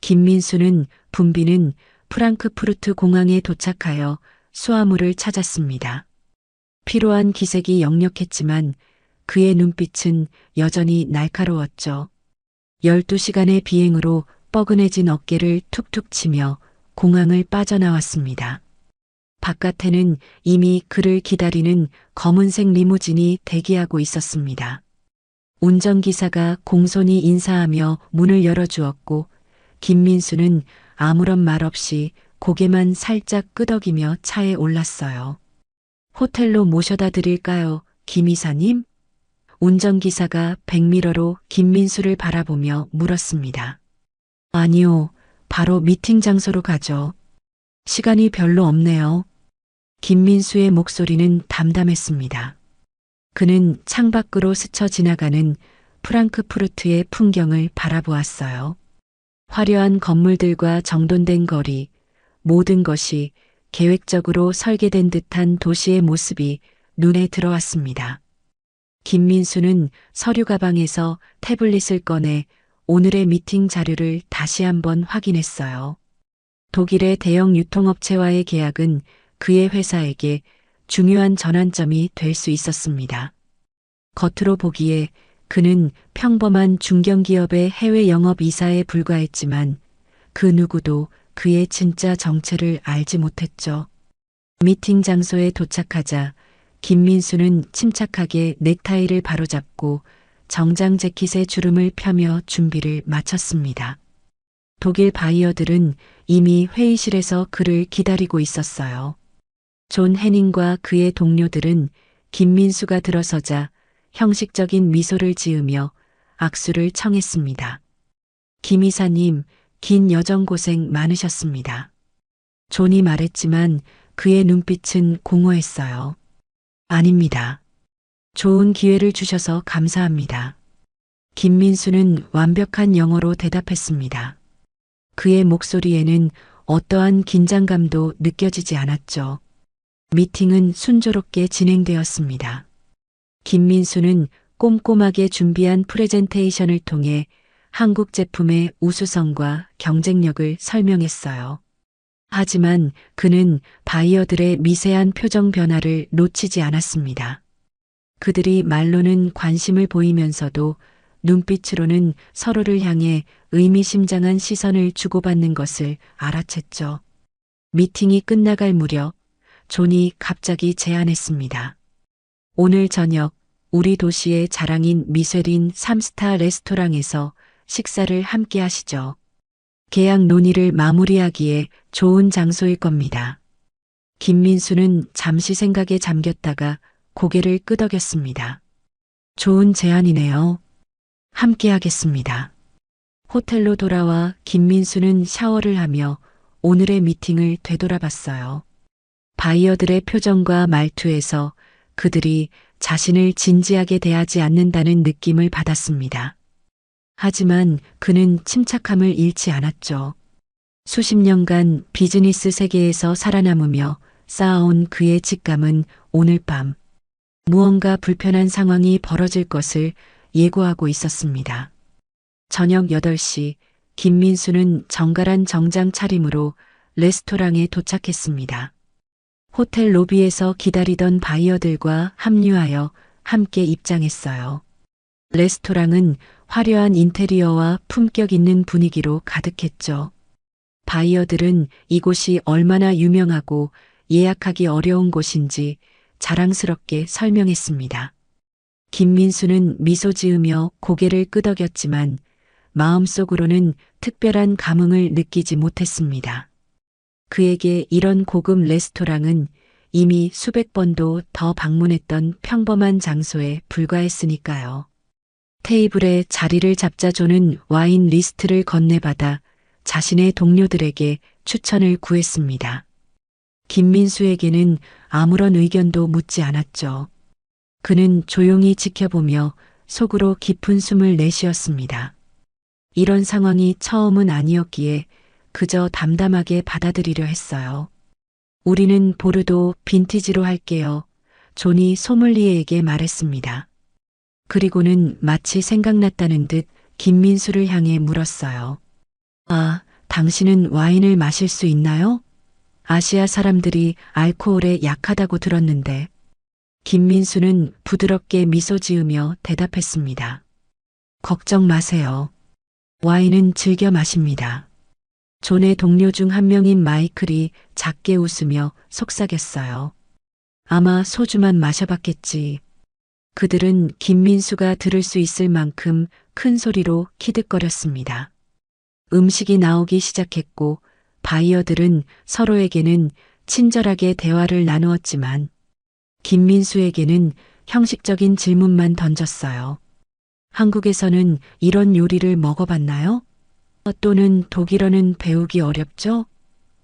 김민수는 분비는 프랑크푸르트 공항에 도착하여 수화물을 찾았습니다. 피로한 기색이 역력했지만 그의 눈빛은 여전히 날카로웠죠. 12시간의 비행으로 뻐근해진 어깨를 툭툭 치며 공항을 빠져나왔습니다. 바깥에는 이미 그를 기다리는 검은색 리무진이 대기하고 있었습니다. 운전기사가 공손히 인사하며 문을 열어주었고 김민수는 아무런 말 없이 고개만 살짝 끄덕이며 차에 올랐어요. 호텔로 모셔다 드릴까요, 김 이사님? 운전기사가 백미러로 김민수를 바라보며 물었습니다. 아니요, 바로 미팅 장소로 가죠. 시간이 별로 없네요. 김민수의 목소리는 담담했습니다. 그는 창밖으로 스쳐 지나가는 프랑크푸르트의 풍경을 바라보았어요. 화려한 건물들과 정돈된 거리, 모든 것이 계획적으로 설계된 듯한 도시의 모습이 눈에 들어왔습니다. 김민수는 서류 가방에서 태블릿을 꺼내 오늘의 미팅 자료를 다시 한번 확인했어요. 독일의 대형 유통업체와의 계약은 그의 회사에게 중요한 전환점이 될 수 있었습니다. 겉으로 보기에 그는 평범한 중견기업의 해외 영업 이사에 불과했지만 그 누구도 그의 진짜 정체를 알지 못했죠. 미팅 장소에 도착하자 김민수는 침착하게 넥타이를 바로잡고 정장 재킷에 주름을 펴며 준비를 마쳤습니다. 독일 바이어들은 이미 회의실에서 그를 기다리고 있었어요. 존 해닝과 그의 동료들은 김민수가 들어서자 형식적인 미소를 지으며 악수를 청했습니다. 김 이사님, 긴 여정 고생 많으셨습니다. 존이 말했지만 그의 눈빛은 공허했어요. 아닙니다. 좋은 기회를 주셔서 감사합니다. 김민수는 완벽한 영어로 대답했습니다. 그의 목소리에는 어떠한 긴장감도 느껴지지 않았죠. 미팅은 순조롭게 진행되었습니다. 김민수는 꼼꼼하게 준비한 프레젠테이션을 통해 한국 제품의 우수성과 경쟁력을 설명했어요. 하지만 그는 바이어들의 미세한 표정 변화를 놓치지 않았습니다. 그들이 말로는 관심을 보이면서도 눈빛으로는 서로를 향해 의미심장한 시선을 주고받는 것을 알아챘죠. 미팅이 끝나갈 무렵 존이 갑자기 제안했습니다. 오늘 저녁 우리 도시의 자랑인 미쉐린 3스타 레스토랑에서 식사를 함께 하시죠. 계약 논의를 마무리하기에 좋은 장소일 겁니다. 김민수는 잠시 생각에 잠겼다가 고개를 끄덕였습니다. 좋은 제안이네요. 함께 하겠습니다. 호텔로 돌아와 김민수는 샤워를 하며 오늘의 미팅을 되돌아봤어요. 바이어들의 표정과 말투에서 그들이 자신을 진지하게 대하지 않는다는 느낌을 받았습니다. 하지만 그는 침착함을 잃지 않았죠. 수십 년간 비즈니스 세계에서 살아남으며 쌓아온 그의 직감은 오늘 밤 무언가 불편한 상황이 벌어질 것을 예고하고 있었습니다. 저녁 8시 김민수는 정갈한 정장 차림으로 레스토랑에 도착했습니다. 호텔 로비에서 기다리던 바이어들과 합류하여 함께 입장했어요. 레스토랑은 화려한 인테리어와 품격 있는 분위기로 가득했죠. 바이어들은 이곳이 얼마나 유명하고 예약하기 어려운 곳인지 자랑스럽게 설명했습니다. 김민수는 미소 지으며 고개를 끄덕였지만 마음속으로는 특별한 감흥을 느끼지 못했습니다. 그에게 이런 고급 레스토랑은 이미 수백 번도 더 방문했던 평범한 장소에 불과했으니까요. 테이블에 자리를 잡자 존은 와인 리스트를 건네받아 자신의 동료들에게 추천을 구했습니다. 김민수에게는 아무런 의견도 묻지 않았죠. 그는 조용히 지켜보며 속으로 깊은 숨을 내쉬었습니다. 이런 상황이 처음은 아니었기에 그저 담담하게 받아들이려 했어요. 우리는 보르도 빈티지로 할게요. 존이 소믈리에에게 말했습니다. 그리고는 마치 생각났다는 듯 김민수를 향해 물었어요. 아, 당신은 와인을 마실 수 있나요? 아시아 사람들이 알코올에 약하다고 들었는데. 김민수는 부드럽게 미소 지으며 대답했습니다. 걱정 마세요. 와인은 즐겨 마십니다. 존의 동료 중 한 명인 마이클이 작게 웃으며 속삭였어요. 아마 소주만 마셔봤겠지. 그들은 김민수가 들을 수 있을 만큼 큰 소리로 키득거렸습니다. 음식이 나오기 시작했고 바이어들은 서로에게는 친절하게 대화를 나누었지만 김민수에게는 형식적인 질문만 던졌어요. 한국에서는 이런 요리를 먹어봤나요? 또는 독일어는 배우기 어렵죠?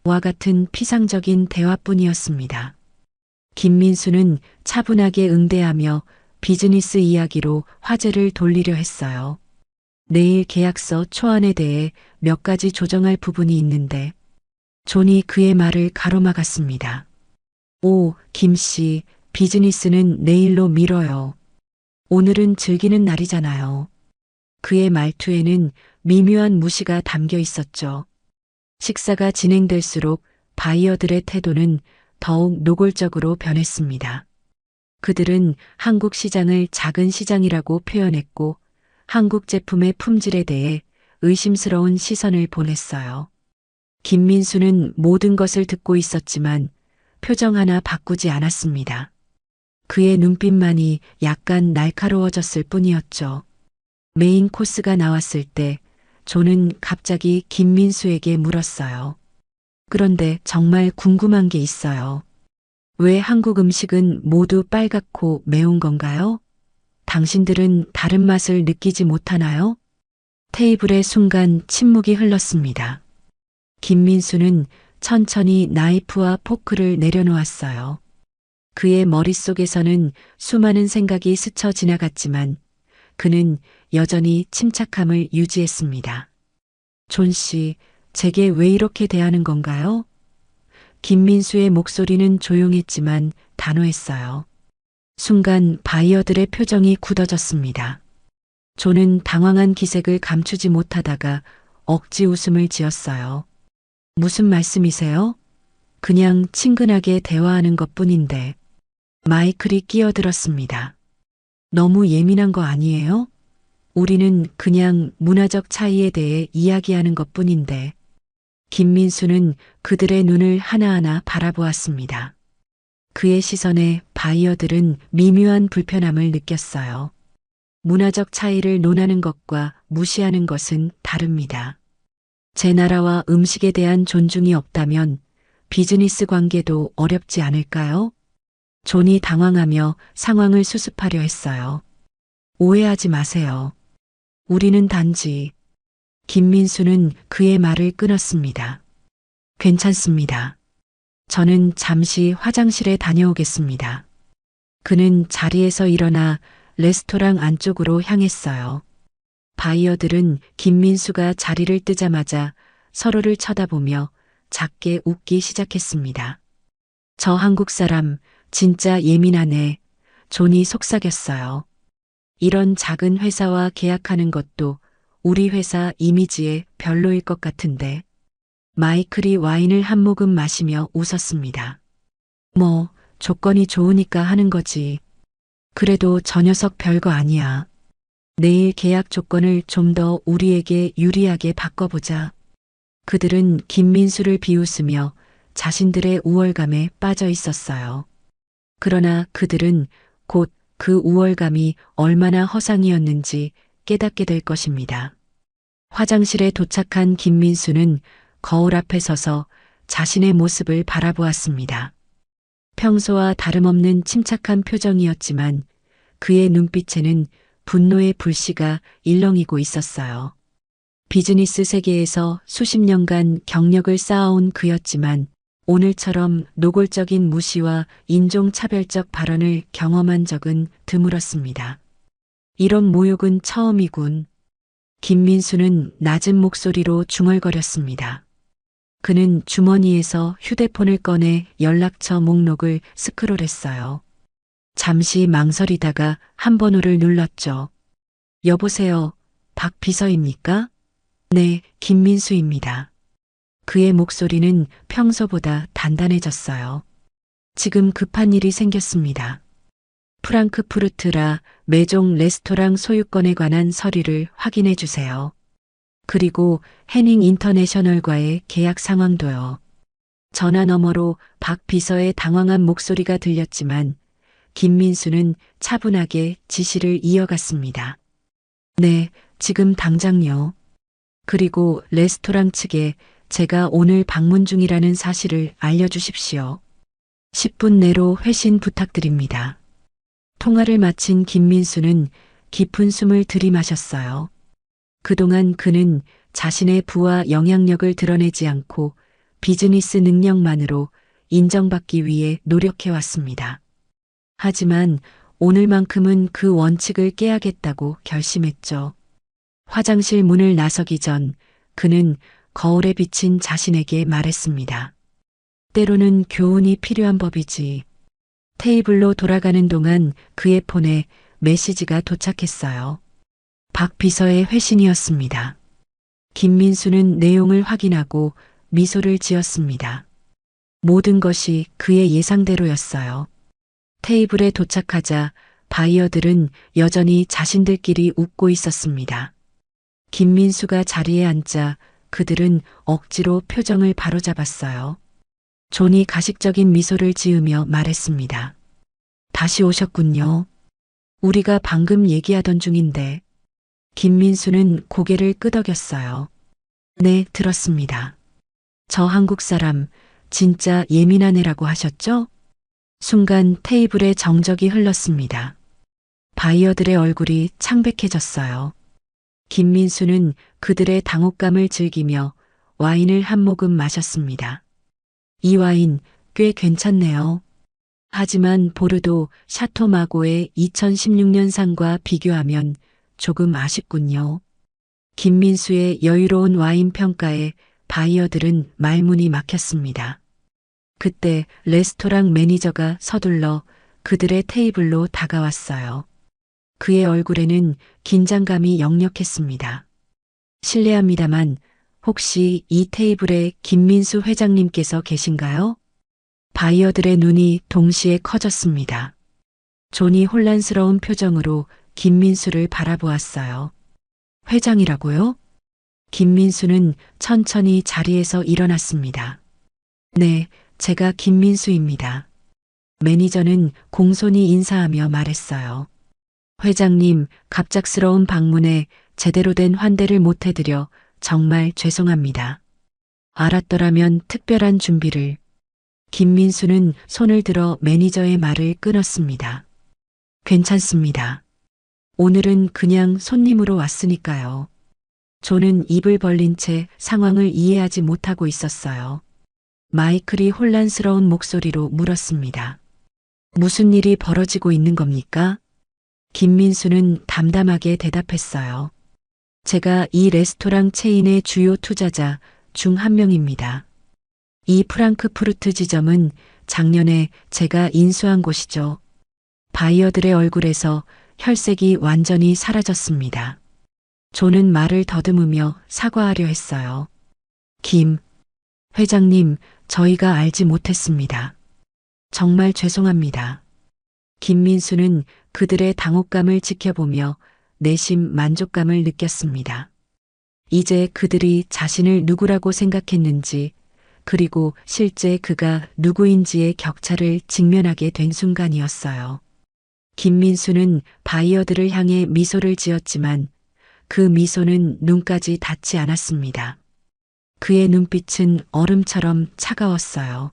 와 같은 피상적인 대화뿐이었습니다. 김민수는 차분하게 응대하며 비즈니스 이야기로 화제를 돌리려 했어요. 내일 계약서 초안에 대해 몇 가지 조정할 부분이 있는데 존이 그의 말을 가로막았습니다. 오, 김 씨, 비즈니스는 내일로 미뤄요. 오늘은 즐기는 날이잖아요. 그의 말투에는 미묘한 무시가 담겨 있었죠. 식사가 진행될수록 바이어들의 태도는 더욱 노골적으로 변했습니다. 그들은 한국 시장을 작은 시장이라고 표현했고 한국 제품의 품질에 대해 의심스러운 시선을 보냈어요. 김민수는 모든 것을 듣고 있었지만 표정 하나 바꾸지 않았습니다. 그의 눈빛만이 약간 날카로워졌을 뿐이었죠. 메인 코스가 나왔을 때 존은 갑자기 김민수에게 물었어요. 그런데 정말 궁금한 게 있어요. 왜 한국 음식은 모두 빨갛고 매운 건가요? 당신들은 다른 맛을 느끼지 못하나요? 테이블에 순간 침묵이 흘렀습니다. 김민수는 천천히 나이프와 포크를 내려놓았어요. 그의 머릿속에서는 수많은 생각이 스쳐 지나갔지만 그는 여전히 침착함을 유지했습니다. 존 씨, 제게 왜 이렇게 대하는 건가요? 김민수의 목소리는 조용했지만 단호했어요. 순간 바이어들의 표정이 굳어졌습니다. 존은 당황한 기색을 감추지 못하다가 억지 웃음을 지었어요. 무슨 말씀이세요? 그냥 친근하게 대화하는 것뿐인데. 마이클이 끼어들었습니다. 너무 예민한 거 아니에요? 우리는 그냥 문화적 차이에 대해 이야기하는 것뿐인데. 김민수는 그들의 눈을 하나하나 바라보았습니다. 그의 시선에 바이어들은 미묘한 불편함을 느꼈어요. 문화적 차이를 논하는 것과 무시하는 것은 다릅니다. 제 나라와 음식에 대한 존중이 없다면 비즈니스 관계도 어렵지 않을까요? 존이 당황하며 상황을 수습하려 했어요. 오해하지 마세요. 우리는 단지. 김민수는 그의 말을 끊었습니다. 괜찮습니다. 저는 잠시 화장실에 다녀오겠습니다. 그는 자리에서 일어나 레스토랑 안쪽으로 향했어요. 바이어들은 김민수가 자리를 뜨자마자 서로를 쳐다보며 작게 웃기 시작했습니다. 저 한국 사람 진짜 예민하네. 존이 속삭였어요. 이런 작은 회사와 계약하는 것도 우리 회사 이미지에 별로일 것 같은데. 마이클이 와인을 한 모금 마시며 웃었습니다. 뭐, 조건이 좋으니까 하는 거지. 그래도 저 녀석 별거 아니야. 내일 계약 조건을 좀 더 우리에게 유리하게 바꿔보자. 그들은 김민수를 비웃으며 자신들의 우월감에 빠져 있었어요. 그러나 그들은 곧 그 우월감이 얼마나 허상이었는지 깨닫게 될 것입니다. 화장실에 도착한 김민수는 거울 앞에 서서 자신의 모습을 바라보았습니다. 평소와 다름없는 침착한 표정이었지만 그의 눈빛에는 분노의 불씨가 일렁이고 있었어요. 비즈니스 세계에서 수십 년간 경력을 쌓아온 그였지만 오늘처럼 노골적인 무시와 인종차별적 발언을 경험한 적은 드물었습니다. 이런 모욕은 처음이군. 김민수는 낮은 목소리로 중얼거렸습니다. 그는 주머니에서 휴대폰을 꺼내 연락처 목록을 스크롤했어요. 잠시 망설이다가 한 번호를 눌렀죠. 여보세요, 박 비서입니까? 네, 김민수입니다. 그의 목소리는 평소보다 단단해졌어요. 지금 급한 일이 생겼습니다. 프랑크푸르트라 메종 레스토랑 소유권에 관한 서류를 확인해 주세요. 그리고 해닝 인터내셔널과의 계약 상황도요. 전화 너머로 박 비서의 당황한 목소리가 들렸지만 김민수는 차분하게 지시를 이어갔습니다. 네, 지금 당장요. 그리고 레스토랑 측에 제가 오늘 방문 중이라는 사실을 알려주십시오. 10분 내로 회신 부탁드립니다. 통화를 마친 김민수는 깊은 숨을 들이마셨어요. 그동안 그는 자신의 부와 영향력을 드러내지 않고 비즈니스 능력만으로 인정받기 위해 노력해왔습니다. 하지만 오늘만큼은 그 원칙을 깨야겠다고 결심했죠. 화장실 문을 나서기 전 그는 거울에 비친 자신에게 말했습니다. 때로는 교훈이 필요한 법이지. 테이블로 돌아가는 동안 그의 폰에 메시지가 도착했어요. 박 비서의 회신이었습니다. 김민수는 내용을 확인하고 미소를 지었습니다. 모든 것이 그의 예상대로였어요. 테이블에 도착하자 바이어들은 여전히 자신들끼리 웃고 있었습니다. 김민수가 자리에 앉자 그들은 억지로 표정을 바로잡았어요. 존이 가식적인 미소를 지으며 말했습니다. 다시 오셨군요. 우리가 방금 얘기하던 중인데. 김민수는 고개를 끄덕였어요. 네, 들었습니다. 저 한국 사람 진짜 예민한 애라고 하셨죠? 순간 테이블에 정적이 흘렀습니다. 바이어들의 얼굴이 창백해졌어요. 김민수는 그들의 당혹감을 즐기며 와인을 한 모금 마셨습니다. 이 와인 꽤 괜찮네요. 하지만 보르도 샤토 마고의 2016년상과 비교하면 조금 아쉽군요. 김민수의 여유로운 와인 평가에 바이어들은 말문이 막혔습니다. 그때 레스토랑 매니저가 서둘러 그들의 테이블로 다가왔어요. 그의 얼굴에는 긴장감이 역력했습니다. 실례합니다만 혹시 이 테이블에 김민수 회장님께서 계신가요? 바이어들의 눈이 동시에 커졌습니다. 존이 혼란스러운 표정으로 김민수를 바라보았어요. 회장이라고요? 김민수는 천천히 자리에서 일어났습니다. 네, 제가 김민수입니다. 매니저는 공손히 인사하며 말했어요. 회장님, 갑작스러운 방문에 제대로 된 환대를 못 해드려 정말 죄송합니다. 알았더라면 특별한 준비를. 김민수는 손을 들어 매니저의 말을 끊었습니다. 괜찮습니다. 오늘은 그냥 손님으로 왔으니까요. 존은 입을 벌린 채 상황을 이해하지 못하고 있었어요. 마이클이 혼란스러운 목소리로 물었습니다. 무슨 일이 벌어지고 있는 겁니까? 김민수는 담담하게 대답했어요. 제가 이 레스토랑 체인의 주요 투자자 중 한 명입니다. 이 프랑크푸르트 지점은 작년에 제가 인수한 곳이죠. 바이어들의 얼굴에서 혈색이 완전히 사라졌습니다. 존은 말을 더듬으며 사과하려 했어요. 김 회장님, 저희가 알지 못했습니다. 정말 죄송합니다. 김민수는 그들의 당혹감을 지켜보며 내심 만족감을 느꼈습니다. 이제 그들이 자신을 누구라고 생각했는지, 그리고 실제 그가 누구인지의 격차를 직면하게 된 순간이었어요. 김민수는 바이어들을 향해 미소를 지었지만 그 미소는 눈까지 닿지 않았습니다. 그의 눈빛은 얼음처럼 차가웠어요.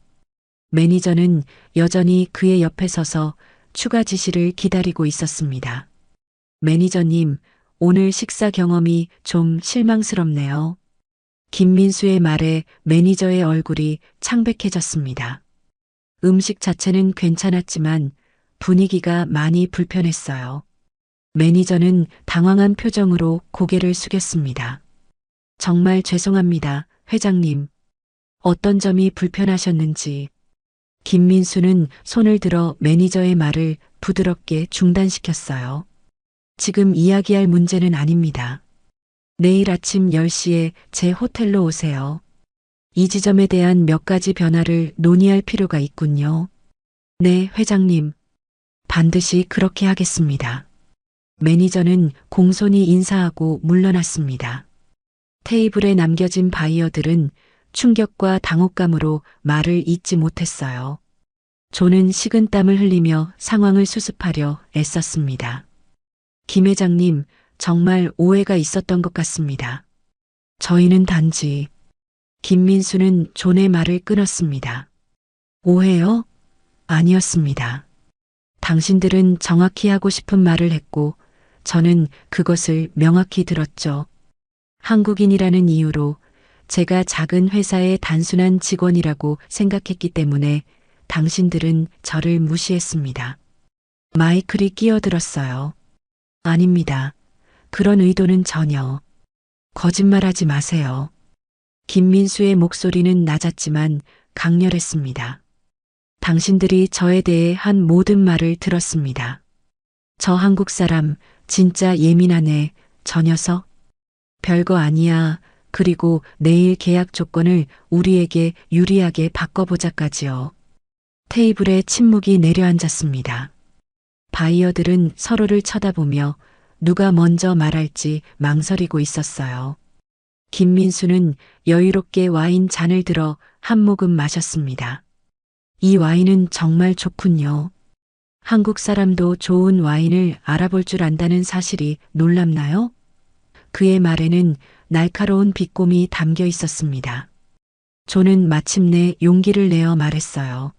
매니저는 여전히 그의 옆에 서서 추가 지시를 기다리고 있었습니다. 매니저님, 오늘 식사 경험이 좀 실망스럽네요. 김민수의 말에 매니저의 얼굴이 창백해졌습니다. 음식 자체는 괜찮았지만 분위기가 많이 불편했어요. 매니저는 당황한 표정으로 고개를 숙였습니다. 정말 죄송합니다, 회장님. 어떤 점이 불편하셨는지. 김민수는 손을 들어 매니저의 말을 부드럽게 중단시켰어요. 지금 이야기할 문제는 아닙니다. 내일 아침 10시에 제 호텔로 오세요. 이 지점에 대한 몇 가지 변화를 논의할 필요가 있군요. 네, 회장님. 반드시 그렇게 하겠습니다. 매니저는 공손히 인사하고 물러났습니다. 테이블에 남겨진 바이어들은 충격과 당혹감으로 말을 잇지 못했어요. 존은 식은땀을 흘리며 상황을 수습하려 애썼습니다. 김 회장님, 정말 오해가 있었던 것 같습니다. 저희는 단지 김민수는 존의 말을 끊었습니다. 오해요? 아니었습니다. 당신들은 정확히 하고 싶은 말을 했고 저는 그것을 명확히 들었죠. 한국인이라는 이유로 제가 작은 회사의 단순한 직원이라고 생각했기 때문에 당신들은 저를 무시했습니다. 마이클이 끼어들었어요. 아닙니다. 그런 의도는 전혀. 거짓말하지 마세요. 김민수의 목소리는 낮았지만 강렬했습니다. 당신들이 저에 대해 한 모든 말을 들었습니다. 저 한국 사람 진짜 예민하네. 저 녀석. 별거 아니야. 그리고 내일 계약 조건을 우리에게 유리하게 바꿔보자까지요. 테이블에 침묵이 내려앉았습니다. 바이어들은 서로를 쳐다보며 누가 먼저 말할지 망설이고 있었어요. 김민수는 여유롭게 와인 잔을 들어 한 모금 마셨습니다. 이 와인은 정말 좋군요. 한국 사람도 좋은 와인을 알아볼 줄 안다는 사실이 놀랍나요? 그의 말에는 날카로운 비꼼이 담겨 있었습니다. 존은 마침내 용기를 내어 말했어요.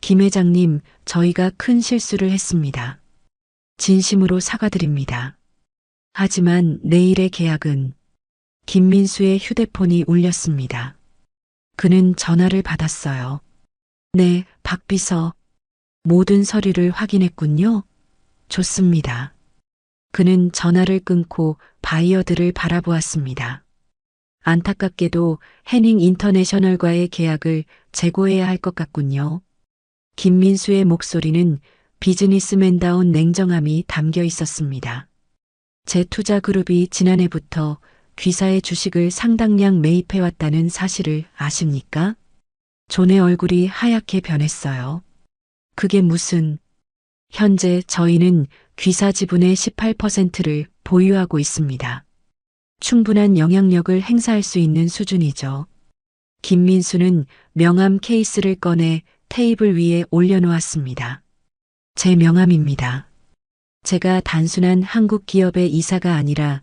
김 회장님, 저희가 큰 실수를 했습니다. 진심으로 사과드립니다. 하지만 내일의 계약은 김민수의 휴대폰이 울렸습니다. 그는 전화를 받았어요. 네, 박 비서. 모든 서류를 확인했군요. 좋습니다. 그는 전화를 끊고 바이어들을 바라보았습니다. 안타깝게도 해닝 인터내셔널과의 계약을 재고해야 할 것 같군요. 김민수의 목소리는 비즈니스맨다운 냉정함이 담겨 있었습니다. 제 투자 그룹이 지난해부터 귀사의 주식을 상당량 매입해왔다는 사실을 아십니까? 존의 얼굴이 하얗게 변했어요. 그게 무슨... 현재 저희는 귀사 지분의 18%를 보유하고 있습니다. 충분한 영향력을 행사할 수 있는 수준이죠. 김민수는 명함 케이스를 꺼내 테이블 위에 올려놓았습니다. 제 명함입니다. 제가 단순한 한국 기업의 이사가 아니라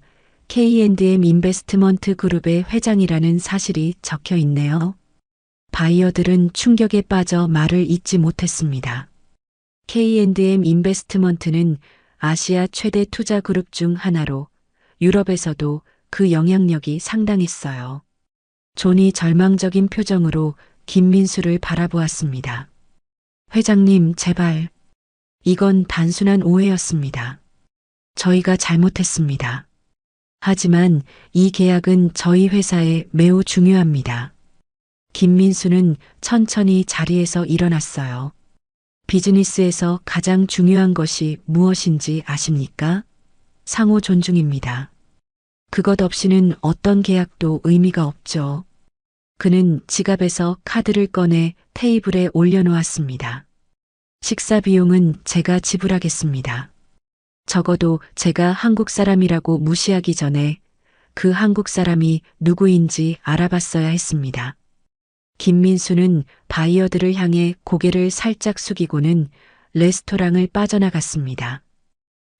K&M 인베스트먼트 그룹의 회장이라는 사실이 적혀 있네요. 바이어들은 충격에 빠져 말을 잇지 못했습니다. K&M 인베스트먼트는 아시아 최대 투자 그룹 중 하나로 유럽에서도 그 영향력이 상당했어요. 존이 절망적인 표정으로 김민수를 바라보았습니다. 회장님, 제발. 이건 단순한 오해였습니다. 저희가 잘못했습니다. 하지만 이 계약은 저희 회사에 매우 중요합니다. 김민수는 천천히 자리에서 일어났어요. 비즈니스에서 가장 중요한 것이 무엇인지 아십니까? 상호 존중입니다. 그것 없이는 어떤 계약도 의미가 없죠. 그는 지갑에서 카드를 꺼내 테이블에 올려놓았습니다. 식사 비용은 제가 지불하겠습니다. 적어도 제가 한국 사람이라고 무시하기 전에 그 한국 사람이 누구인지 알아봤어야 했습니다. 김민수는 바이어들을 향해 고개를 살짝 숙이고는 레스토랑을 빠져나갔습니다.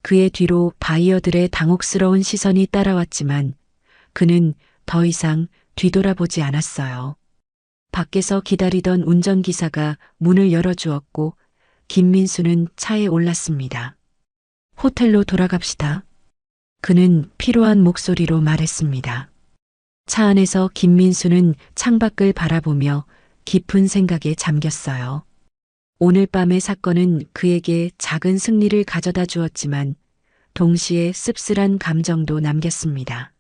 그의 뒤로 바이어들의 당혹스러운 시선이 따라왔지만 그는 더 이상 뒤돌아보지 않았어요. 밖에서 기다리던 운전기사가 문을 열어주었고 김민수는 차에 올랐습니다. 호텔로 돌아갑시다. 그는 피로한 목소리로 말했습니다. 차 안에서 김민수는 창밖을 바라보며 깊은 생각에 잠겼어요. 오늘 밤의 사건은 그에게 작은 승리를 가져다 주었지만 동시에 씁쓸한 감정도 남겼습니다.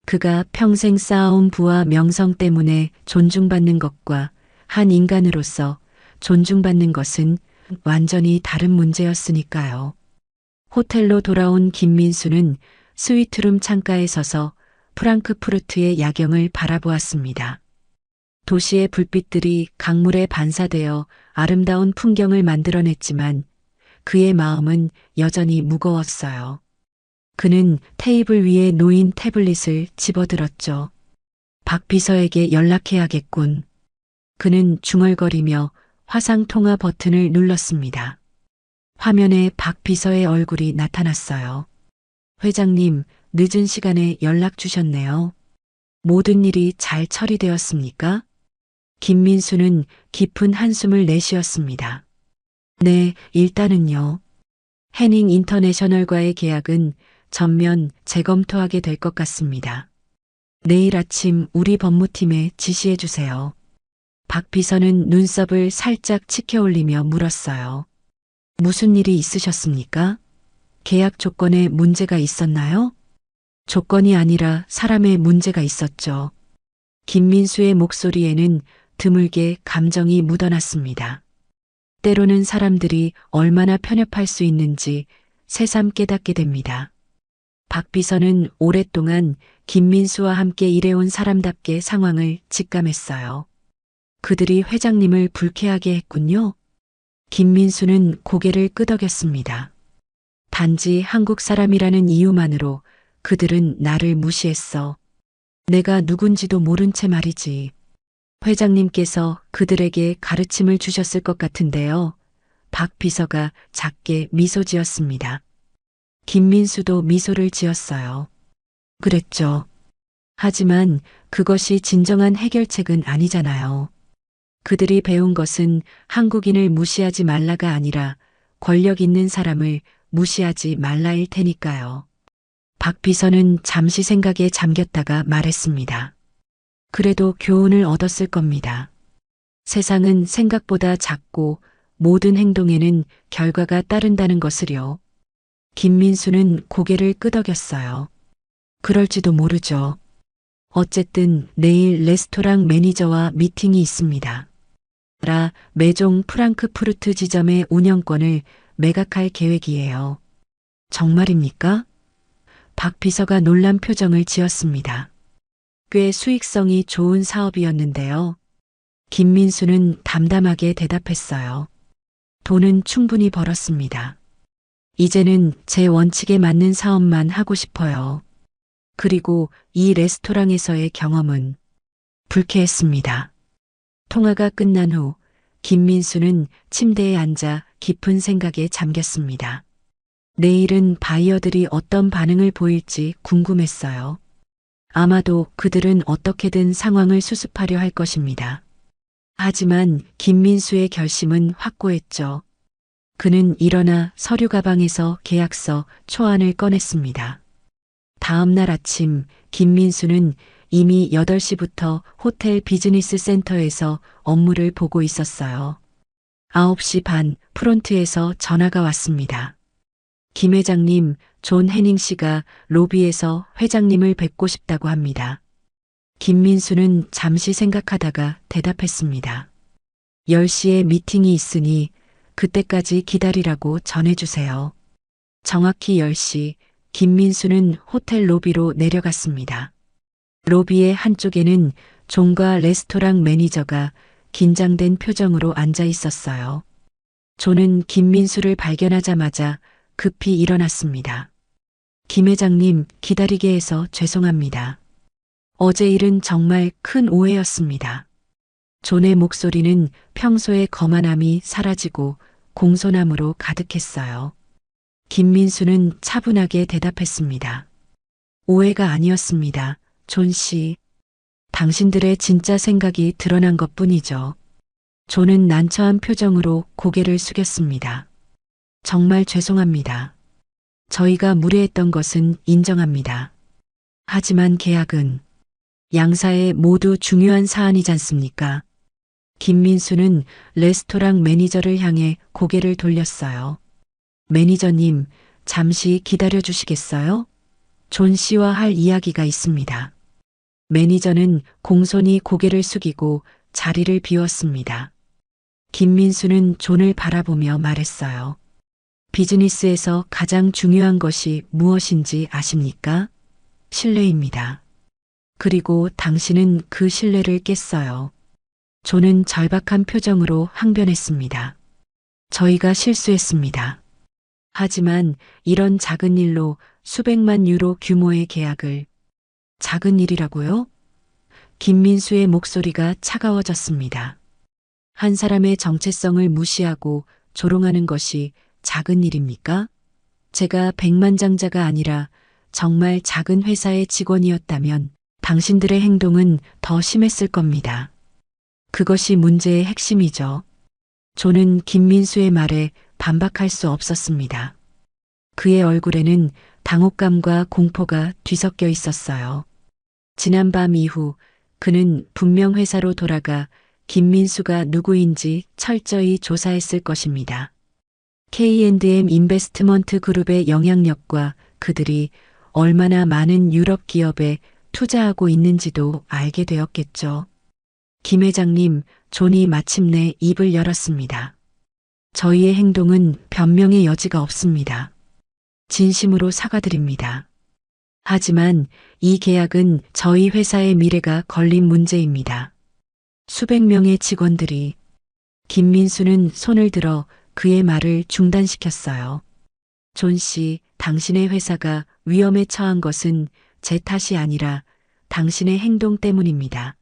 그가 평생 쌓아온 부와 명성 때문에 존중받는 것과 한 인간으로서 존중받는 것은 완전히 다른 문제였으니까요. 호텔로 돌아온 김민수는 스위트룸 창가에 서서 프랑크푸르트의 야경을 바라보았습니다. 도시의 불빛들이 강물에 반사되어 아름다운 풍경을 만들어냈지만 그의 마음은 여전히 무거웠어요. 그는 테이블 위에 놓인 태블릿을 집어들었죠. 박 비서에게 연락해야겠군. 그는 중얼거리며 화상 통화 버튼을 눌렀습니다. 화면에 박 비서의 얼굴이 나타났어요. 회장님, 늦은 시간에 연락 주셨네요. 모든 일이 잘 처리되었습니까? 김민수는 깊은 한숨을 내쉬었습니다. 네, 일단은요. 해닝 인터내셔널과의 계약은 전면 재검토하게 될 것 같습니다. 내일 아침 우리 법무팀에 지시해 주세요. 박 비서는 눈썹을 살짝 치켜 올리며 물었어요. 무슨 일이 있으셨습니까? 계약 조건에 문제가 있었나요? 조건이 아니라 사람의 문제가 있었죠. 김민수의 목소리에는 드물게 감정이 묻어났습니다. 때로는 사람들이 얼마나 편협할 수 있는지 새삼 깨닫게 됩니다. 박 비서는 오랫동안 김민수와 함께 일해온 사람답게 상황을 직감했어요. 그들이 회장님을 불쾌하게 했군요. 김민수는 고개를 끄덕였습니다. 단지 한국 사람이라는 이유만으로 그들은 나를 무시했어. 내가 누군지도 모른 채 말이지. 회장님께서 그들에게 가르침을 주셨을 것 같은데요. 박 비서가 작게 미소 지었습니다. 김민수도 미소를 지었어요. 그랬죠. 하지만 그것이 진정한 해결책은 아니잖아요. 그들이 배운 것은 한국인을 무시하지 말라가 아니라 권력 있는 사람을 무시하지 말라일 테니까요. 박 비서는 잠시 생각에 잠겼다가 말했습니다. 그래도 교훈을 얻었을 겁니다. 세상은 생각보다 작고 모든 행동에는 결과가 따른다는 것을요. 김민수는 고개를 끄덕였어요. 그럴지도 모르죠. 어쨌든 내일 레스토랑 매니저와 미팅이 있습니다. 라 메종 프랑크푸르트 지점의 운영권을 매각할 계획이에요. 정말입니까? 박 비서가 놀란 표정을 지었습니다. 꽤 수익성이 좋은 사업이었는데요. 김민수는 담담하게 대답했어요. 돈은 충분히 벌었습니다. 이제는 제 원칙에 맞는 사업만 하고 싶어요. 그리고 이 레스토랑에서의 경험은 불쾌했습니다. 통화가 끝난 후 김민수는 침대에 앉아 깊은 생각에 잠겼습니다. 내일은 바이어들이 어떤 반응을 보일지 궁금했어요. 아마도 그들은 어떻게든 상황을 수습하려 할 것입니다. 하지만 김민수의 결심은 확고했죠. 그는 일어나 서류 가방에서 계약서 초안을 꺼냈습니다. 다음 날 아침 김민수는 이미 8시부터 호텔 비즈니스 센터에서 업무를 보고 있었어요. 9시 반 프론트에서 전화가 왔습니다. 김 회장님, 존 해닝 씨가 로비에서 회장님을 뵙고 싶다고 합니다. 김민수는 잠시 생각하다가 대답했습니다. 10시에 미팅이 있으니 그때까지 기다리라고 전해주세요. 정확히 10시 김민수는 호텔 로비로 내려갔습니다. 로비의 한쪽에는 존과 레스토랑 매니저가 긴장된 표정으로 앉아 있었어요. 존은 김민수를 발견하자마자 급히 일어났습니다. 김 회장님, 기다리게 해서 죄송합니다. 어제 일은 정말 큰 오해였습니다. 존의 목소리는 평소의 거만함이 사라지고 공손함으로 가득했어요. 김민수는 차분하게 대답했습니다. 오해가 아니었습니다. 존 씨. 당신들의 진짜 생각이 드러난 것뿐이죠. 존은 난처한 표정으로 고개를 숙였습니다. 정말 죄송합니다. 저희가 무례했던 것은 인정합니다. 하지만 계약은 양사의 모두 중요한 사안이지 않습니까? 김민수는 레스토랑 매니저를 향해 고개를 돌렸어요. 매니저님, 잠시 기다려 주시겠어요? 존 씨와 할 이야기가 있습니다. 매니저는 공손히 고개를 숙이고 자리를 비웠습니다. 김민수는 존을 바라보며 말했어요. 비즈니스에서 가장 중요한 것이 무엇인지 아십니까? 신뢰입니다. 그리고 당신은 그 신뢰를 깼어요. 존은 절박한 표정으로 항변했습니다. 저희가 실수했습니다. 하지만 이런 작은 일로 수백만 유로 규모의 계약을 작은 일이라고요? 김민수의 목소리가 차가워졌습니다. 한 사람의 정체성을 무시하고 조롱하는 것이 작은 일입니까? 제가 백만장자가 아니라 정말 작은 회사의 직원이었다면 당신들의 행동은 더 심했을 겁니다. 그것이 문제의 핵심이죠. 존은 김민수의 말에 반박할 수 없었습니다. 그의 얼굴에는 당혹감과 공포가 뒤섞여 있었어요. 지난밤 이후 그는 분명 회사로 돌아가 김민수가 누구인지 철저히 조사했을 것입니다. K&M 인베스트먼트 그룹의 영향력과 그들이 얼마나 많은 유럽 기업에 투자하고 있는지도 알게 되었겠죠. 김 회장님, 존이 마침내 입을 열었습니다. 저희의 행동은 변명의 여지가 없습니다. 진심으로 사과드립니다. 하지만 이 계약은 저희 회사의 미래가 걸린 문제입니다. 수백 명의 직원들이 김민수는 손을 들어 그의 말을 중단시켰어요. 존 씨, 당신의 회사가 위험에 처한 것은 제 탓이 아니라 당신의 행동 때문입니다.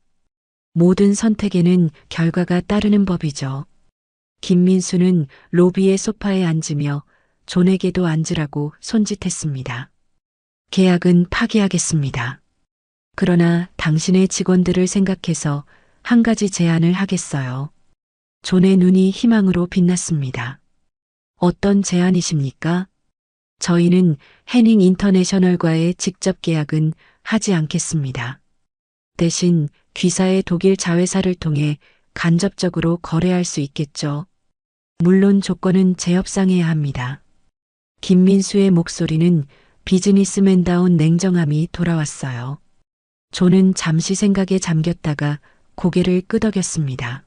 모든 선택에는 결과가 따르는 법이죠. 김민수는 로비의 소파에 앉으며 존에게도 앉으라고 손짓했습니다. 계약은 파기하겠습니다. 그러나 당신의 직원들을 생각해서 한 가지 제안을 하겠어요. 존의 눈이 희망으로 빛났습니다. 어떤 제안이십니까? 저희는 해닝 인터내셔널과의 직접 계약은 하지 않겠습니다. 대신 귀사의 독일 자회사를 통해 간접적으로 거래할 수 있겠죠. 물론 조건은 재협상해야 합니다. 김민수의 목소리는 비즈니스맨다운 냉정함이 돌아왔어요. 존은 잠시 생각에 잠겼다가 고개를 끄덕였습니다.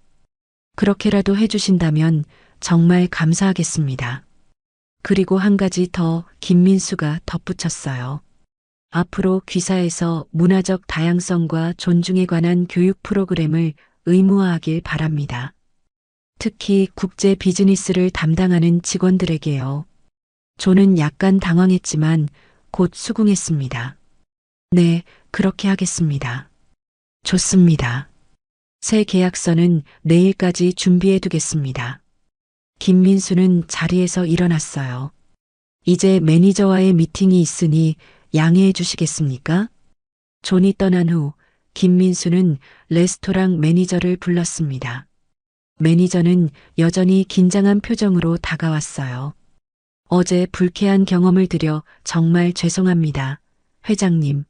그렇게라도 해주신다면 정말 감사하겠습니다. 그리고 한 가지 더 김민수가 덧붙였어요. 앞으로 귀사에서 문화적 다양성과 존중에 관한 교육 프로그램을 의무화하길 바랍니다. 특히 국제 비즈니스를 담당하는 직원들에게요. 존은 약간 당황했지만 곧 수긍했습니다. 네, 그렇게 하겠습니다. 좋습니다. 새 계약서는 내일까지 준비해 두겠습니다. 김민수는 자리에서 일어났어요. 이제 매니저와의 미팅이 있으니 양해해 주시겠습니까? 존이 떠난 후 김민수는 레스토랑 매니저를 불렀습니다. 매니저는 여전히 긴장한 표정으로 다가왔어요. 어제 불쾌한 경험을 드려 정말 죄송합니다. 회장님.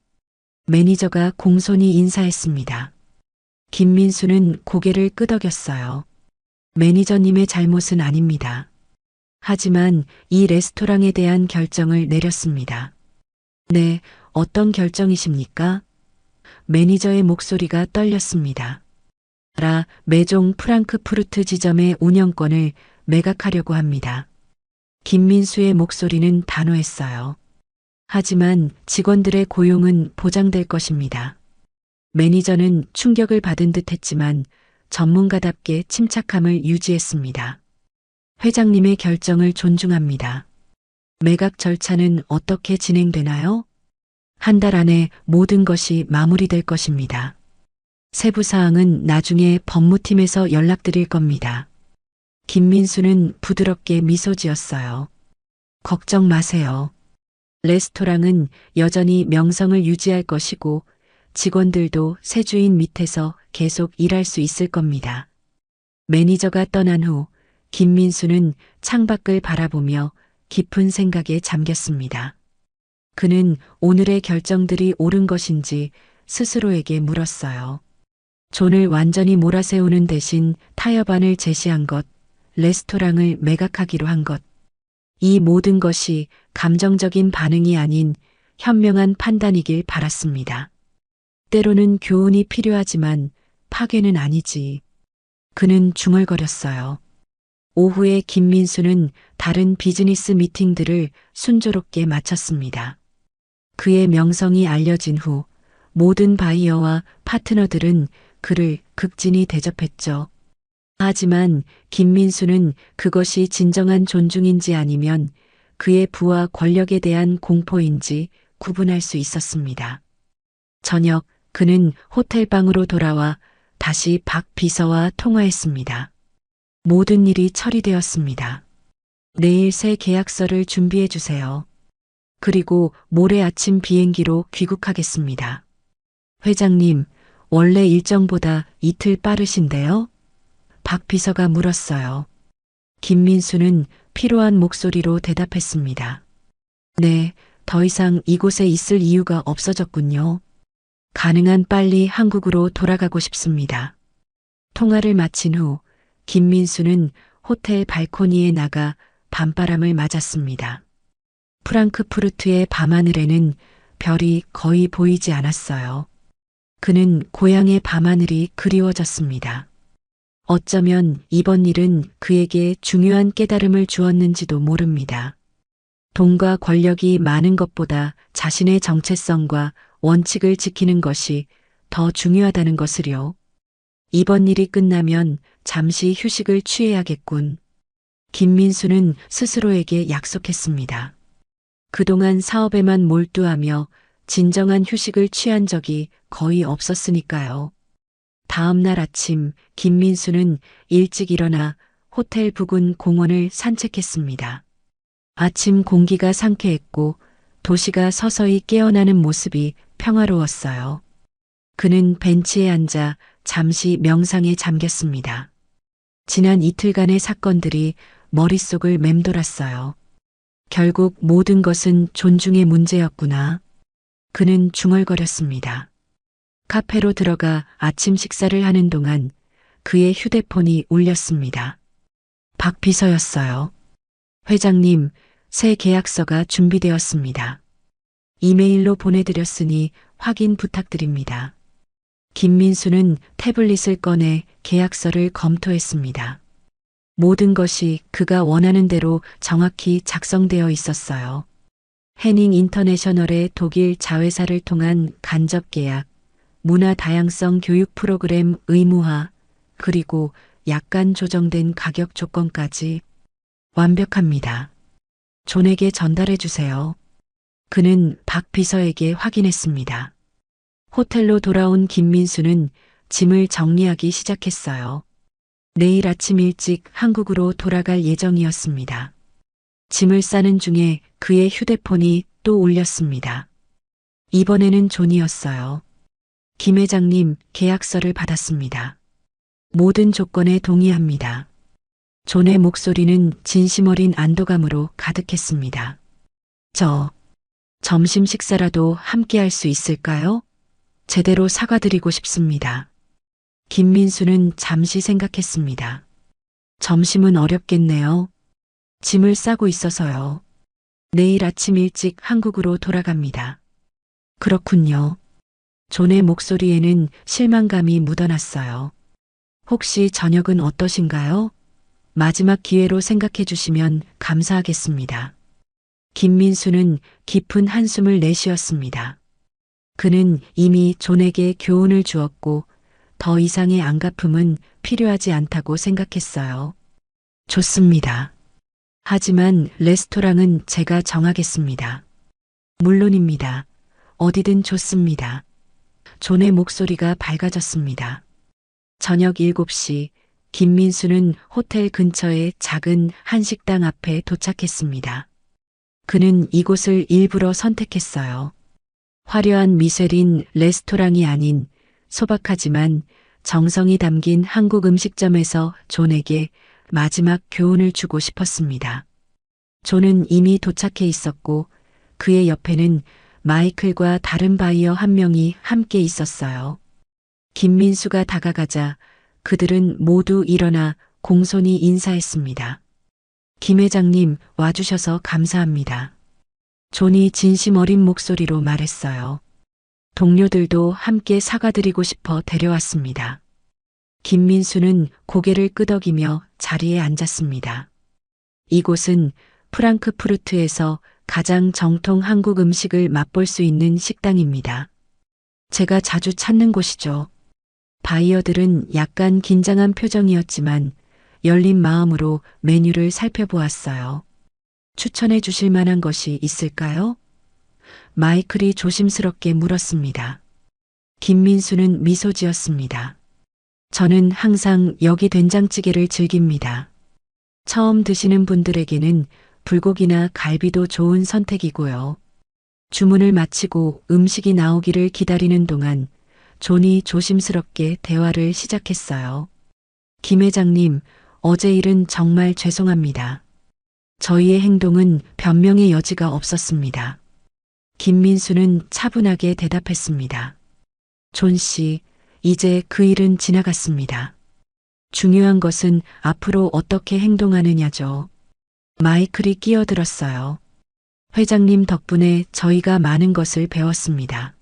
매니저가 공손히 인사했습니다. 김민수는 고개를 끄덕였어요. 매니저님의 잘못은 아닙니다. 하지만 이 레스토랑에 대한 결정을 내렸습니다. 네, 어떤 결정이십니까? 매니저의 목소리가 떨렸습니다. 라 메종 프랑크푸르트 지점의 운영권을 매각하려고 합니다. 김민수의 목소리는 단호했어요. 하지만 직원들의 고용은 보장될 것입니다. 매니저는 충격을 받은 듯 했지만 전문가답게 침착함을 유지했습니다. 회장님의 결정을 존중합니다. 매각 절차는 어떻게 진행되나요? 한 달 안에 모든 것이 마무리될 것입니다. 세부 사항은 나중에 법무팀에서 연락드릴 겁니다. 김민수는 부드럽게 미소 지었어요. 걱정 마세요. 레스토랑은 여전히 명성을 유지할 것이고 직원들도 새 주인 밑에서 계속 일할 수 있을 겁니다. 매니저가 떠난 후 김민수는 창밖을 바라보며 깊은 생각에 잠겼습니다. 그는 오늘의 결정들이 옳은 것인지 스스로에게 물었어요. 존을 완전히 몰아세우는 대신 타협안을 제시한 것, 레스토랑을 매각하기로 한 것. 이 모든 것이 감정적인 반응이 아닌 현명한 판단이길 바랐습니다. 때로는 교훈이 필요하지만 파괴는 아니지. 그는 중얼거렸어요. 오후에 김민수는 다른 비즈니스 미팅들을 순조롭게 마쳤습니다. 그의 명성이 알려진 후 모든 바이어와 파트너들은 그를 극진히 대접했죠. 하지만 김민수는 그것이 진정한 존중인지 아니면 그의 부와 권력에 대한 공포인지 구분할 수 있었습니다. 저녁 그는 호텔 방으로 돌아와 다시 박 비서와 통화했습니다. 모든 일이 처리되었습니다. 내일 새 계약서를 준비해 주세요. 그리고 모레 아침 비행기로 귀국하겠습니다. 회장님, 원래 일정보다 이틀 빠르신데요? 박 비서가 물었어요. 김민수는 피로한 목소리로 대답했습니다. 네, 더 이상 이곳에 있을 이유가 없어졌군요. 가능한 빨리 한국으로 돌아가고 싶습니다. 통화를 마친 후 김민수는 호텔 발코니에 나가 밤바람을 맞았습니다. 프랑크푸르트의 밤하늘에는 별이 거의 보이지 않았어요. 그는 고향의 밤하늘이 그리워졌습니다. 어쩌면 이번 일은 그에게 중요한 깨달음을 주었는지도 모릅니다. 돈과 권력이 많은 것보다 자신의 정체성과 원칙을 지키는 것이 더 중요하다는 것을요. 이번 일이 끝나면 잠시 휴식을 취해야겠군. 김민수는 스스로에게 약속했습니다. 그동안 사업에만 몰두하며 진정한 휴식을 취한 적이 거의 없었으니까요. 다음 날 아침 김민수는 일찍 일어나 호텔 부근 공원을 산책했습니다. 아침 공기가 상쾌했고 도시가 서서히 깨어나는 모습이 평화로웠어요. 그는 벤치에 앉아 잠시 명상에 잠겼습니다. 지난 이틀간의 사건들이 머릿속을 맴돌았어요. 결국 모든 것은 존중의 문제였구나. 그는 중얼거렸습니다. 카페로 들어가 아침 식사를 하는 동안 그의 휴대폰이 울렸습니다. 박 비서였어요. 회장님, 새 계약서가 준비되었습니다. 이메일로 보내드렸으니 확인 부탁드립니다. 김민수는 태블릿을 꺼내 계약서를 검토했습니다. 모든 것이 그가 원하는 대로 정확히 작성되어 있었어요. 해닝 인터내셔널의 독일 자회사를 통한 간접 계약, 문화 다양성 교육 프로그램 의무화, 그리고 약간 조정된 가격 조건까지 완벽합니다. 존에게 전달해 주세요. 그는 박 비서에게 확인했습니다. 호텔로 돌아온 김민수는 짐을 정리하기 시작했어요. 내일 아침 일찍 한국으로 돌아갈 예정이었습니다. 짐을 싸는 중에 그의 휴대폰이 또 울렸습니다. 이번에는 존이었어요. 김 회장님, 계약서를 받았습니다. 모든 조건에 동의합니다. 존의 목소리는 진심 어린 안도감으로 가득했습니다. 점심 식사라도 함께 할 수 있을까요? 제대로 사과드리고 싶습니다. 김민수는 잠시 생각했습니다. 점심은 어렵겠네요. 짐을 싸고 있어서요. 내일 아침 일찍 한국으로 돌아갑니다. 그렇군요. 존의 목소리에는 실망감이 묻어났어요. 혹시 저녁은 어떠신가요? 마지막 기회로 생각해 주시면 감사하겠습니다. 김민수는 깊은 한숨을 내쉬었습니다. 그는 이미 존에게 교훈을 주었고 더 이상의 안갚음은 필요하지 않다고 생각했어요. 좋습니다. 하지만 레스토랑은 제가 정하겠습니다. 물론입니다. 어디든 좋습니다. 존의 목소리가 밝아졌습니다. 저녁 7시 김민수는 호텔 근처의 작은 한식당 앞에 도착했습니다. 그는 이곳을 일부러 선택했어요. 화려한 미쉐린 레스토랑이 아닌 소박하지만 정성이 담긴 한국 음식점에서 존에게 마지막 교훈을 주고 싶었습니다. 존은 이미 도착해 있었고 그의 옆에는 마이클과 다른 바이어 한 명이 함께 있었어요. 김민수가 다가가자 그들은 모두 일어나 공손히 인사했습니다. 김 회장님, 와주셔서 감사합니다. 존이 진심 어린 목소리로 말했어요. 동료들도 함께 사과드리고 싶어 데려왔습니다. 김민수는 고개를 끄덕이며 자리에 앉았습니다. 이곳은 프랑크푸르트에서 가장 정통 한국 음식을 맛볼 수 있는 식당입니다. 제가 자주 찾는 곳이죠. 바이어들은 약간 긴장한 표정이었지만 열린 마음으로 메뉴를 살펴보았어요. 추천해 주실 만한 것이 있을까요? 마이클이 조심스럽게 물었습니다. 김민수는 미소 지었습니다. 저는 항상 여기 된장찌개를 즐깁니다. 처음 드시는 분들에게는 불고기나 갈비도 좋은 선택이고요. 주문을 마치고 음식이 나오기를 기다리는 동안 존이 조심스럽게 대화를 시작했어요. 김 회장님, 어제 일은 정말 죄송합니다. 저희의 행동은 변명의 여지가 없었습니다. 김민수는 차분하게 대답했습니다. 존 씨, 이제 그 일은 지나갔습니다. 중요한 것은 앞으로 어떻게 행동하느냐죠. 마이클이 끼어들었어요. 회장님 덕분에 저희가 많은 것을 배웠습니다.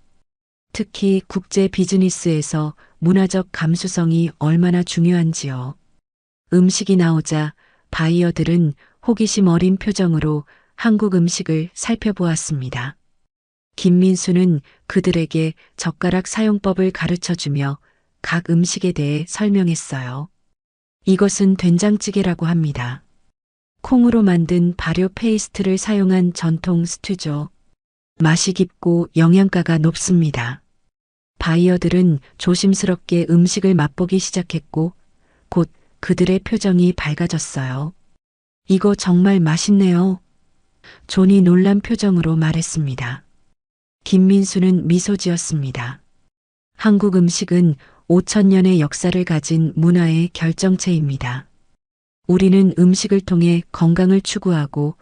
특히 국제 비즈니스에서 문화적 감수성이 얼마나 중요한지요. 음식이 나오자 바이어들은 호기심 어린 표정으로 한국 음식을 살펴보았습니다. 김민수는 그들에게 젓가락 사용법을 가르쳐주며 각 음식에 대해 설명했어요. 이것은 된장찌개라고 합니다. 콩으로 만든 발효 페이스트를 사용한 전통 스튜죠. 맛이 깊고 영양가가 높습니다. 바이어들은 조심스럽게 음식을 맛보기 시작했고 곧 그들의 표정이 밝아졌어요. 이거 정말 맛있네요. 존이 놀란 표정으로 말했습니다. 김민수는 미소 지었습니다. 한국 음식은 5,000년의 역사를 가진 문화의 결정체입니다. 우리는 음식을 통해 건강을 추구하고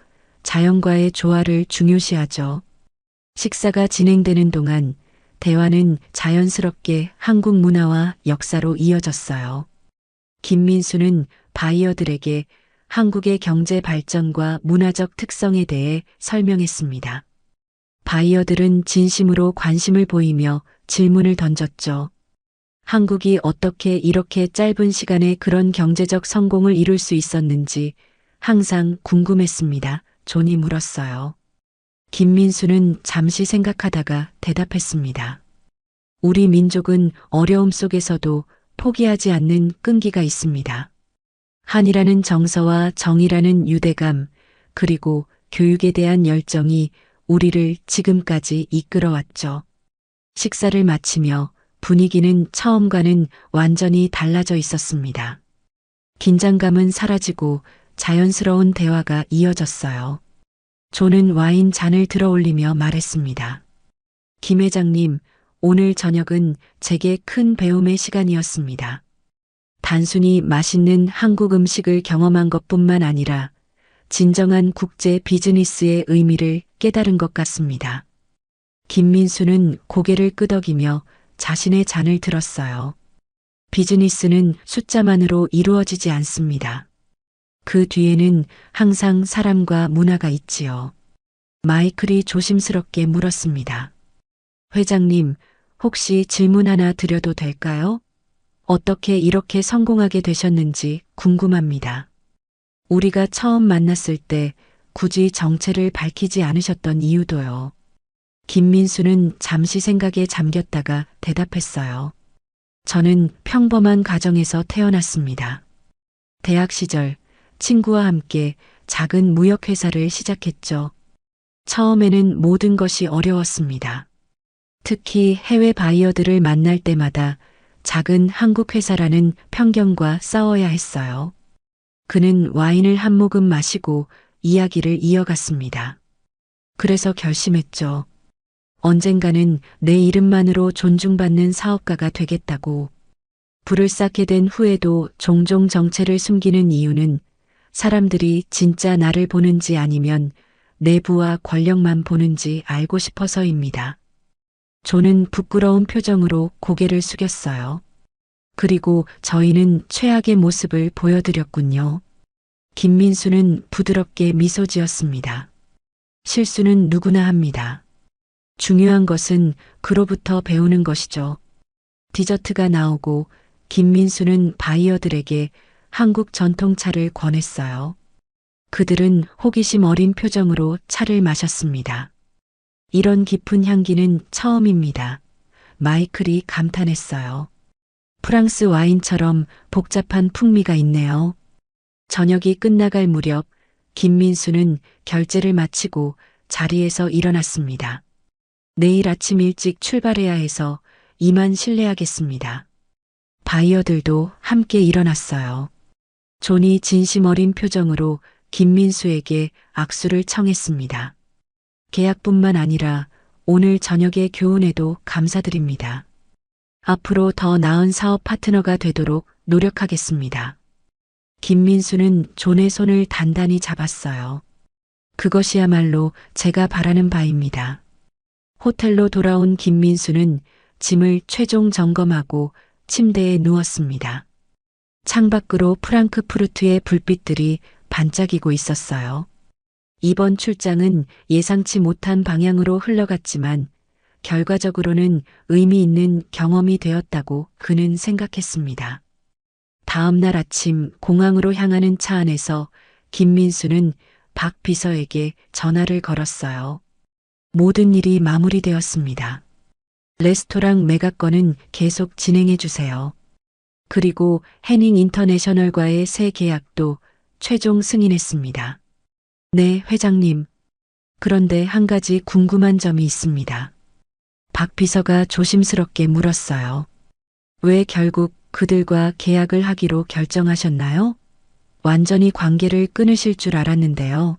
자연과의 조화를 중요시하죠. 식사가 진행되는 동안 대화는 자연스럽게 한국 문화와 역사로 이어졌어요. 김민수는 바이어들에게 한국의 경제 발전과 문화적 특성에 대해 설명했습니다. 바이어들은 진심으로 관심을 보이며 질문을 던졌죠. 한국이 어떻게 이렇게 짧은 시간에 그런 경제적 성공을 이룰 수 있었는지 항상 궁금했습니다. 존이 물었어요. 김민수는 잠시 생각하다가 대답했습니다. 우리 민족은 어려움 속에서도 포기하지 않는 끈기가 있습니다. 한이라는 정서와 정이라는 유대감, 그리고 교육에 대한 열정이 우리를 지금까지 이끌어왔죠. 식사를 마치며 분위기는 처음과는 완전히 달라져 있었습니다. 긴장감은 사라지고 자연스러운 대화가 이어졌어요. 존은 와인 잔을 들어올리며 말했습니다. 김 회장님, 오늘 저녁은 제게 큰 배움의 시간이었습니다. 단순히 맛있는 한국 음식을 경험한 것뿐만 아니라 진정한 국제 비즈니스의 의미를 깨달은 것 같습니다. 김민수는 고개를 끄덕이며 자신의 잔을 들었어요. 비즈니스는 숫자만으로 이루어지지 않습니다. 그 뒤에는 항상 사람과 문화가 있지요. 마이클이 조심스럽게 물었습니다. 회장님, 혹시 질문 하나 드려도 될까요? 어떻게 이렇게 성공하게 되셨는지 궁금합니다. 우리가 처음 만났을 때 굳이 정체를 밝히지 않으셨던 이유도요. 김민수는 잠시 생각에 잠겼다가 대답했어요. 저는 평범한 가정에서 태어났습니다. 대학 시절 친구와 함께 작은 무역회사를 시작했죠. 처음에는 모든 것이 어려웠습니다. 특히 해외 바이어들을 만날 때마다 작은 한국 회사라는 편견과 싸워야 했어요. 그는 와인을 한 모금 마시고 이야기를 이어갔습니다. 그래서 결심했죠. 언젠가는 내 이름만으로 존중받는 사업가가 되겠다고. 불을 쌓게 된 후에도 종종 정체를 숨기는 이유는 사람들이 진짜 나를 보는지 아니면 내부와 권력만 보는지 알고 싶어서입니다. 존은 부끄러운 표정으로 고개를 숙였어요. 그리고 저희는 최악의 모습을 보여드렸군요. 김민수는 부드럽게 미소 지었습니다. 실수는 누구나 합니다. 중요한 것은 그로부터 배우는 것이죠. 디저트가 나오고 김민수는 바이어들에게 한국 전통차를 권했어요. 그들은 호기심 어린 표정으로 차를 마셨습니다. 이런 깊은 향기는 처음입니다. 마이클이 감탄했어요. 프랑스 와인처럼 복잡한 풍미가 있네요. 저녁이 끝나갈 무렵 김민수는 결제를 마치고 자리에서 일어났습니다. 내일 아침 일찍 출발해야 해서 이만 실례하겠습니다. 바이어들도 함께 일어났어요. 존이 진심 어린 표정으로 김민수에게 악수를 청했습니다. 계약뿐만 아니라 오늘 저녁의 교훈에도 감사드립니다. 앞으로 더 나은 사업 파트너가 되도록 노력하겠습니다. 김민수는 존의 손을 단단히 잡았어요. 그것이야말로 제가 바라는 바입니다. 호텔로 돌아온 김민수는 짐을 최종 점검하고 침대에 누웠습니다. 창밖으로 프랑크푸르트의 불빛들이 반짝이고 있었어요. 이번 출장은 예상치 못한 방향으로 흘러갔지만 결과적으로는 의미 있는 경험이 되었다고 그는 생각했습니다. 다음 날 아침 공항으로 향하는 차 안에서 김민수는 박 비서에게 전화를 걸었어요. 모든 일이 마무리되었습니다. 레스토랑 매각건은 계속 진행해 주세요. 그리고 해닝 인터내셔널과의 새 계약도 최종 승인했습니다. 네, 회장님. 그런데 한 가지 궁금한 점이 있습니다. 박 비서가 조심스럽게 물었어요. 왜 결국 그들과 계약을 하기로 결정하셨나요? 완전히 관계를 끊으실 줄 알았는데요.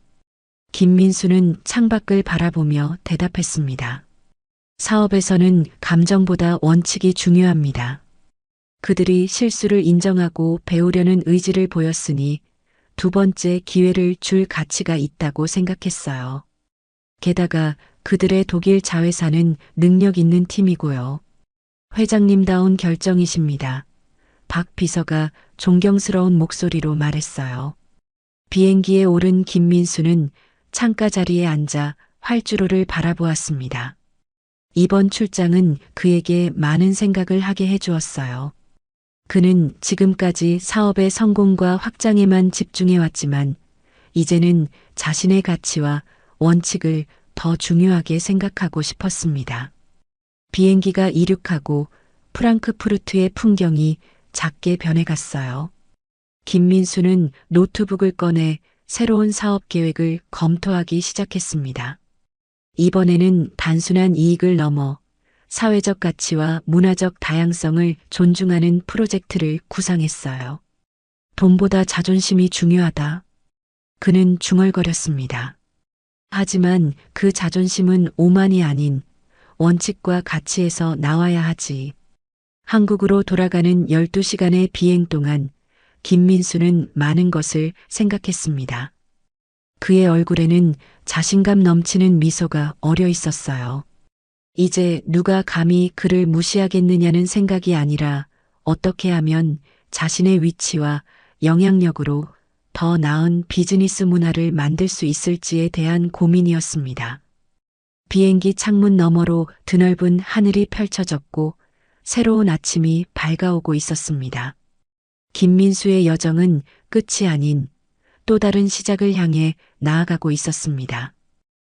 김민수는 창밖을 바라보며 대답했습니다. 사업에서는 감정보다 원칙이 중요합니다. 그들이 실수를 인정하고 배우려는 의지를 보였으니 두 번째 기회를 줄 가치가 있다고 생각했어요. 게다가 그들의 독일 자회사는 능력 있는 팀이고요. 회장님다운 결정이십니다. 박 비서가 존경스러운 목소리로 말했어요. 비행기에 오른 김민수는 창가 자리에 앉아 활주로를 바라보았습니다. 이번 출장은 그에게 많은 생각을 하게 해주었어요. 그는 지금까지 사업의 성공과 확장에만 집중해왔지만 이제는 자신의 가치와 원칙을 더 중요하게 생각하고 싶었습니다. 비행기가 이륙하고 프랑크푸르트의 풍경이 작게 변해갔어요. 김민수는 노트북을 꺼내 새로운 사업 계획을 검토하기 시작했습니다. 이번에는 단순한 이익을 넘어 사회적 가치와 문화적 다양성을 존중하는 프로젝트를 구상했어요. 돈보다 자존심이 중요하다. 그는 중얼거렸습니다. 하지만 그 자존심은 오만이 아닌 원칙과 가치에서 나와야 하지. 한국으로 돌아가는 12시간의 비행 동안 김민수는 많은 것을 생각했습니다. 그의 얼굴에는 자신감 넘치는 미소가 어려 있었어요. 이제 누가 감히 그를 무시하겠느냐는 생각이 아니라 어떻게 하면 자신의 위치와 영향력으로 더 나은 비즈니스 문화를 만들 수 있을지에 대한 고민이었습니다. 비행기 창문 너머로 드넓은 하늘이 펼쳐졌고 새로운 아침이 밝아오고 있었습니다. 김민수의 여정은 끝이 아닌 또 다른 시작을 향해 나아가고 있었습니다.